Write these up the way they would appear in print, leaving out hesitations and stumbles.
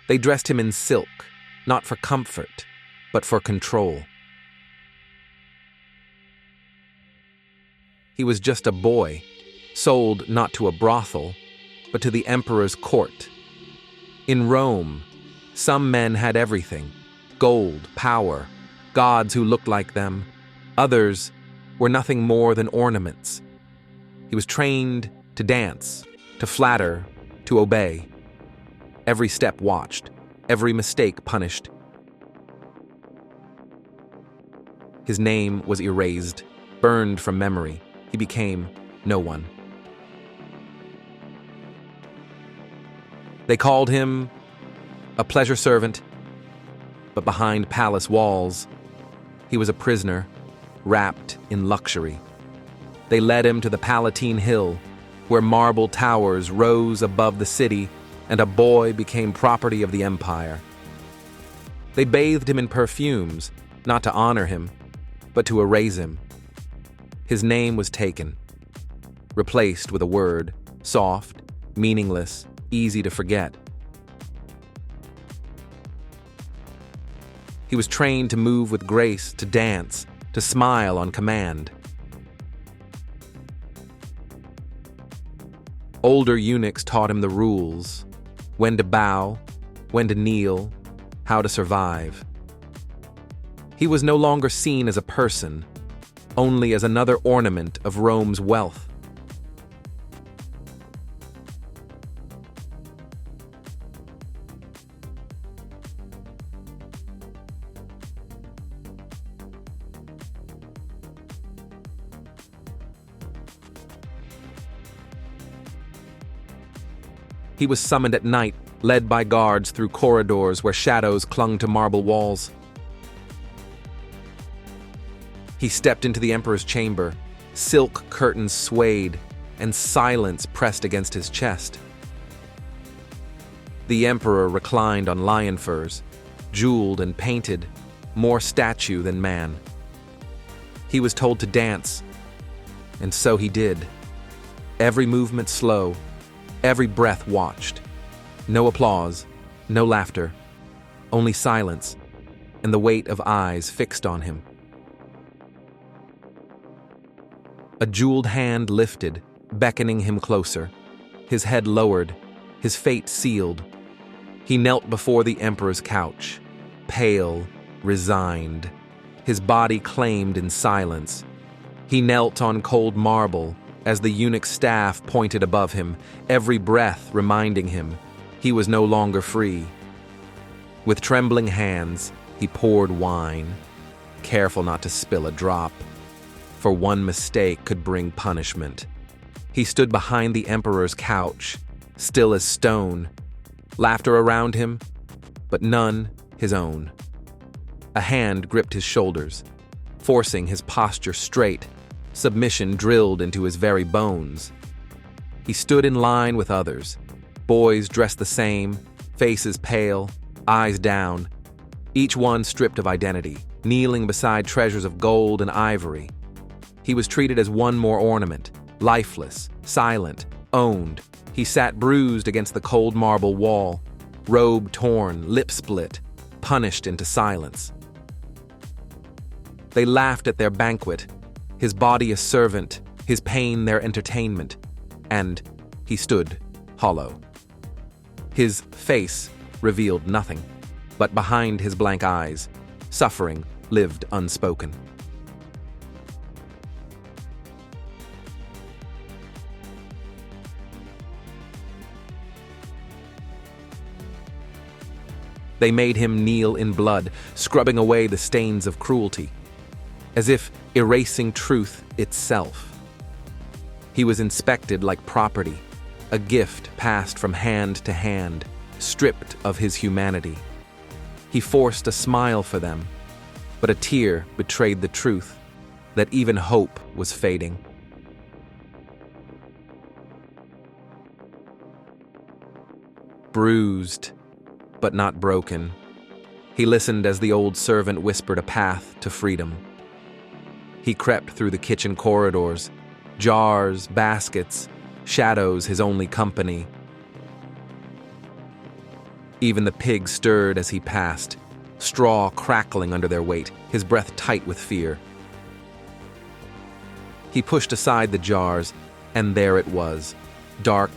They dressed him in silk, not for comfort, but for control. He was just a boy, sold not to a brothel, but to the emperor's court. In Rome, some men had everything: gold, power, gods who looked like them. Others were nothing more than ornaments. He was trained to dance, to flatter, to obey. Every step watched, every mistake punished. His name was erased, burned from memory. He became no one. They called him a pleasure servant, but behind palace walls, he was a prisoner, wrapped in luxury. They led him to the Palatine hill, where marble towers rose above the city, and a boy became property of the empire. They bathed him in perfumes, not to honor him, but to erase him. His name was taken, replaced with a word, soft, meaningless, easy to forget. He was trained to move with grace, to dance, to smile on command. Older eunuchs taught him the rules: when to bow, when to kneel, how to survive. He was no longer seen as a person, only as another ornament of Rome's wealth. He was summoned at night, led by guards through corridors where shadows clung to marble walls. He stepped into the emperor's chamber. Silk curtains swayed, and silence pressed against his chest. The emperor reclined on lion furs, jeweled and painted, more statue than man. He was told to dance, and so he did. Every movement slow, every breath watched. No applause, no laughter, only silence, and the weight of eyes fixed on him. A jeweled hand lifted, beckoning him closer. His head lowered, his fate sealed. He knelt before the emperor's couch, pale, resigned, his body claimed in silence. He knelt on cold marble as the eunuch's staff pointed above him, every breath reminding him he was no longer free. With trembling hands, he poured wine, careful not to spill a drop, for one mistake could bring punishment. He stood behind the emperor's couch, still as stone, laughter around him, but none his own. A hand gripped his shoulders, forcing his posture straight, submission drilled into his very bones. He stood in line with others, boys dressed the same, faces pale, eyes down, each one stripped of identity, kneeling beside treasures of gold and ivory. He was treated as one more ornament, lifeless, silent, owned. He sat bruised against the cold marble wall, robe torn, lip split, punished into silence. They laughed at their banquet, his body a servant, his pain their entertainment, and he stood hollow. His face revealed nothing, but behind his blank eyes, suffering lived unspoken. They made him kneel in blood, scrubbing away the stains of cruelty, as if erasing truth itself. He was inspected like property, a gift passed from hand to hand, stripped of his humanity. He forced a smile for them, but a tear betrayed the truth that even hope was fading. Bruised, but not broken, he listened as the old servant whispered a path to freedom. He crept through the kitchen corridors, jars, baskets, shadows his only company. Even the pigs stirred as he passed, straw crackling under their weight, his breath tight with fear. He pushed aside the jars, and there it was, dark,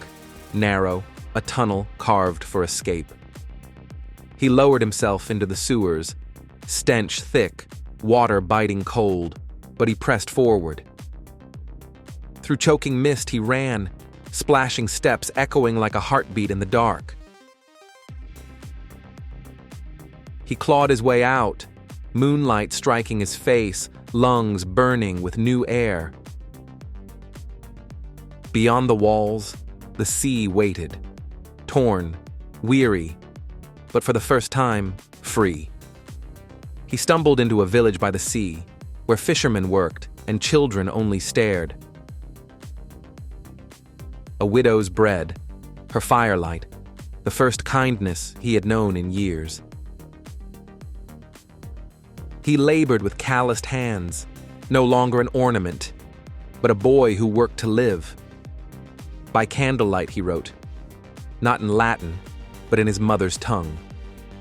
narrow, a tunnel carved for escape. He lowered himself into the sewers, stench thick, water biting cold, but he pressed forward. Through choking mist he ran, splashing steps echoing like a heartbeat in the dark. He clawed his way out, moonlight striking his face, lungs burning with new air. Beyond the walls, the sea waited, torn, weary, but for the first time, free. He stumbled into a village by the sea, where fishermen worked and children only stared. A widow's bread, her firelight, the first kindness he had known in years. He labored with calloused hands, no longer an ornament, but a boy who worked to live. By candlelight, he wrote, not in Latin, but in his mother's tongue,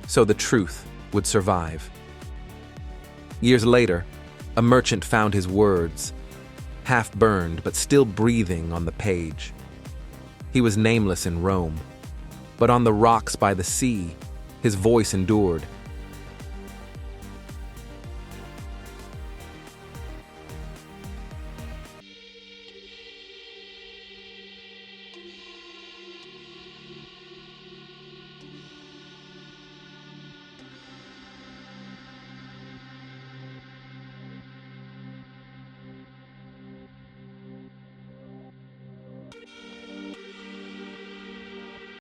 so the truth would survive. Years later, a merchant found his words, half burned but still breathing on the page. He was nameless in Rome, but on the rocks by the sea, his voice endured,